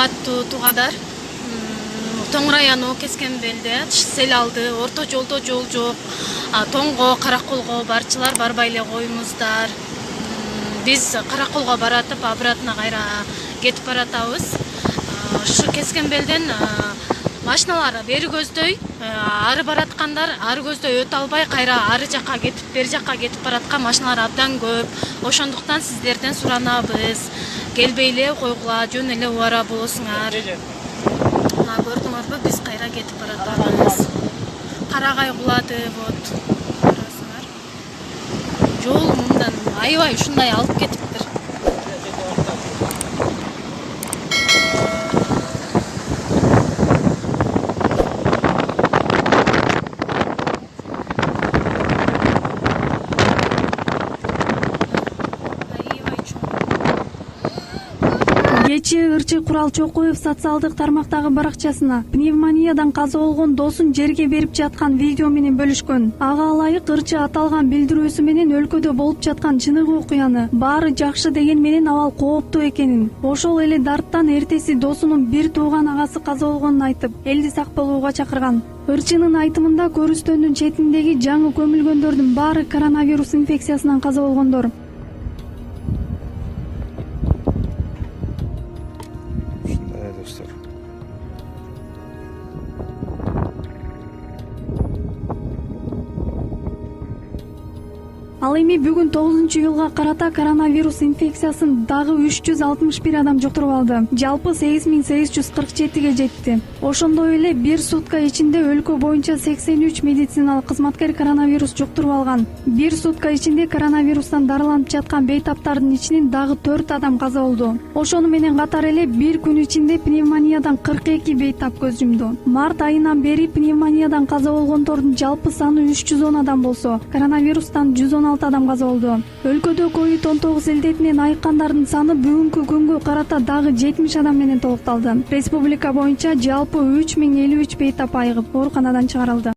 урматтуу туугандар, Тоң району Кескенбелде сел алды, орто жолдо жол жок. Тоңго, Караколго барчылар барбай эле коюңуздар. Биз Караколго баратып, обратно кайра кетип баратабыз. Ушу Кескенбелден машиналар бери көздөй, ары бараткандар ары көздөй өтө албай кайра ары жакка кетип, бери жакка кетип бараткан машиналар абдан көп. Ошондуктан сиздерден суранабыз. Келбей эле койгула, жөн эле убара болосуңар. Көрдүңөрбү, биз кайра кетип баратабыз. Карагай кулады, вот. Көрөсүңөр. Жол мындан аябай ушундай алып кетиптир. Кечээ Ырчы Курал Чокуев социалдык тармактагы баракчасына пневмониядан каза болгон досун жерге берип жаткан видео менен бөлүшкөн. Ага ылайык Ырчы аталган билдирүүсү менен өлкөдө болуп жаткан чыныгы окуяны баары жакшы деген менен абал кооптуу экенин, ошол эле дарттан эртеси досунун бир тууган агасы каза болгонун айтып, элди сак болууга чакырган. Ырчынын айтымында көрүстөндүн четиндеги жаңы көмүлгөндөрдүн баары коронавирус инфекциясынан каза болгондор. Dostlar. Ал эми бүгүн 9-июлга карата коронавирус инфекциясын дагы 361 адам жуктуруп алды. Жалпы 8847ге жетти. Ошондой эле бир сутка ичинде өлкө боюнча 83 медициналык кызматкер коронавирус жуктуруп алган. Бир сутка ичинде коронавирустан дарыланып жаткан бейтаптардын ичинен дагы 4 адам каза болду. Ошону менен катар эле бир күн ичинде пневмониядан 42 бейтап көз жумду. Март айынан бери пневмониядан каза болгондордун жалпы саны 310 адам болсо, коронавирустан 116 адам каза болду. Өлкөдө COVID-19 илдетинен айыккандардын саны бүгүнкү күнгө карата дагы 70 адам менен толукталды. Республика боюнча жалпы 3053 бейтап айыгып ооруканадан чыгарылды.